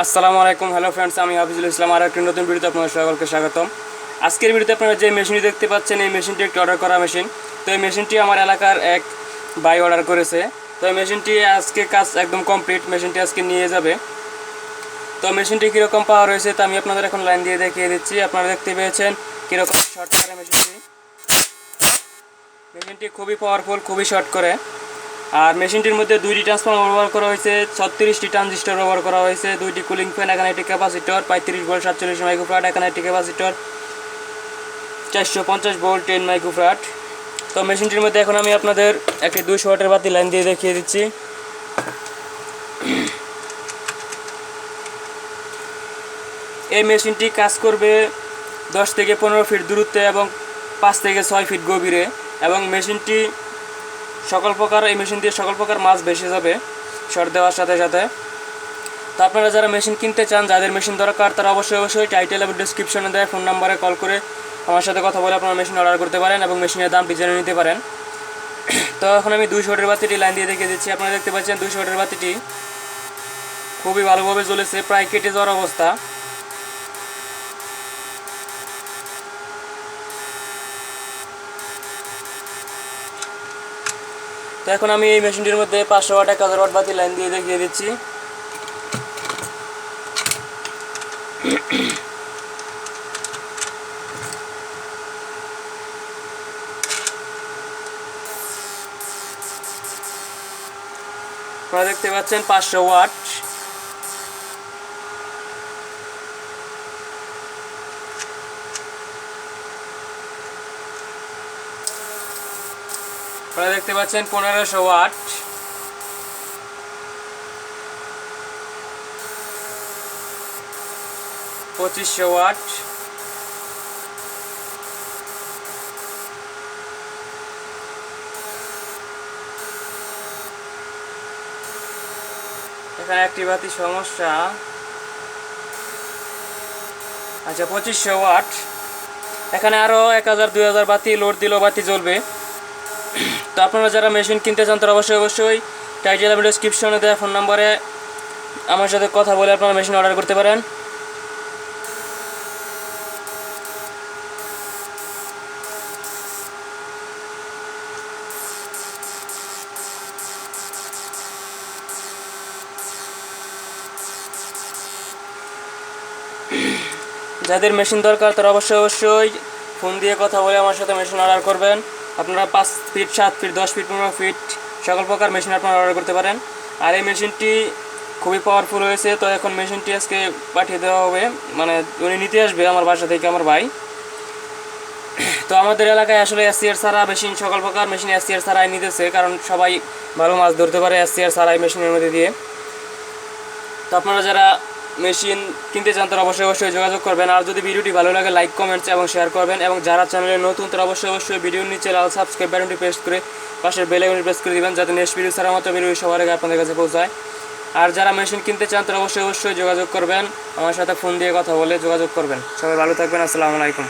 আসসালামু আলাইকুম। Hello friends, আমি হাফিজুল ইসলাম। আর একটি নতুন ভিডিওতে আপনাদের সকলকে স্বাগতম। আজকের ভিডিওতে আপনারা যে মেশিনটি দেখতে পাচ্ছেন, এই মেশিনটি একটি অর্ডার করা মেশিন। তো এই মেশিনটি আমার এলাকার এক ভাই অর্ডার করেছে। তো এই মেশিনটি আজকে কাজ একদম কমপ্লিট, মেশিনটি আজকে নিয়ে যাবে। তো মেশিনটি কীরকম পাওয়ার রয়েছে তা আমি আপনাদের এখন লাইন দিয়ে দেখিয়ে দিচ্ছি। আপনারা দেখতে পেয়েছেন কীরকম শর্ট করে মেশিনটি খুবই পাওয়ারফুল, খুবই শর্ট করে। আর মেশিনটির মধ্যে দুইটি ট্রান্সফর্মার ব্যবহার করা হয়েছে, 36টি ট্রানজিস্টর ব্যবহার করা হয়েছে, দুইটি কুলিং ফ্যান, এখানে একটি ক্যাপাসিটর 35 ভোল্ট 47 মাইক্রোফ্যারাড, এখানে একটি ক্যাপাসিটর 450 ভোল্ট 10 মাইক্রোফ্যারাড। তো মেশিনটির মধ্যে এখন আমি আপনাদের একটি 200 ওয়াটের বাতি লাইন দিয়ে দেখিয়ে দিচ্ছি। এই মেশিনটি কাজ করবে 10 থেকে 15 ফিট দূরত্বে এবং 5 থেকে 6 ফিট গভীরে, এবং মেশিনটি এই মেশিন দিয়ে সকল প্রকার মাছ ভেসে যাবে শর্ট দেওয়ার সাথে সাথে। তো আপনারা যারা মেশিন কিনতে চান, যাদের মেশিন দরকার, তারা অবশ্যই টাইটেল এবং ডিসক্রিপশনে দেওয়া ফোন নাম্বারে কল করে আমার সাথে কথা বলে আপনারা মেশিন অর্ডার করতে পারেন এবং মেশিনের দামটি জেনে নিতে পারেন। তো এখন আমি 200 ওয়াটের বাতিটি লাইন দিয়ে দেখিয়ে দিচ্ছি। আপনারা দেখতে পাচ্ছেন 200 ওয়াটের বাতিটি খুবই ভালোভাবে জ্বলেছে, প্রায় কেটে যাওয়ার অবস্থা। তো এখন আমি এই মেশিনটির মধ্যে 500 ওয়াট 1000 ওয়াট বাতি লাইন দিয়ে দেখিয়ে দিচ্ছি। আপনারা দেখতে পাচ্ছেন 500 ওয়াট। আপনারা দেখতে পাচ্ছেন 1500 ওয়াট, 2500 ওয়াট, এখানে একটি বাতি সমস্যা। আচ্ছা, 2500 ওয়াট। এখানে আরও 1000 2000 বাতি লোড দিলেও বাতি জ্বলবে। তো আপনারা যারা মেশিন কিনতে চান, তারা অবশ্যই টাইটেল এবং ডেসক্রিপশনে দেওয়া ফোন নাম্বারে আমার সাথে কথা বলে আপনারা মেশিন অর্ডার করতে পারেন। যাদের মেশিন দরকার, তারা অবশ্যই ফোন দিয়ে কথা বলে আমার সাথে মেশিন অর্ডার করবেন। আপনারা 5 ফিট 7 ফিট 10 ফিট 15 ফিট সকল প্রকার মেশিন আপনারা অর্ডার করতে পারেন। আর এই মেশিনটি খুবই পাওয়ারফুল হয়েছে। তো এখন মেশিনটি আজকে পাঠিয়ে দেওয়া হবে, মানে উনি নিতে আসবে আমার বাসা থেকে, আমার ভাই। তো আমাদের এলাকায় আসলে এসসিআর ছাড়া মেশিন, সকল প্রকার মেশিন এসসিআর ছাড়াই নিতেছে, কারণ সবাই ভালো মাছ ধরতে পারে এসসিআর ছাড়াই মেশিনের মধ্যে দিয়ে। তো আপনারা যারা মেশিন কিনতে চান, তারা অবশ্যই যোগাযোগ করবেন। আর যদি ভিডিওটি ভালো লাগে, লাইক কমেন্টস এবং শেয়ার করবেন। এবং যারা চ্যানেলে নতুন, তারা অবশ্যই ভিডিওর নিচে লাল সাবস্ক্রাইব বাটনটি প্রেস করে পাশের বেল আইকনটি প্রেস করে দিবেন, যাতে নেক্সট ভিডিও ছাড়া মাত্র ভিডিও সবার আগে আপনাদের কাছে পৌঁছায়। আর যারা মেশিন কিনতে চান, তারা অবশ্যই যোগাযোগ করবেন, আমার সাথে ফোন দিয়ে কথা বলে যোগাযোগ করবেন। সবাই ভালো থাকবেন। আসসালামু আলাইকুম।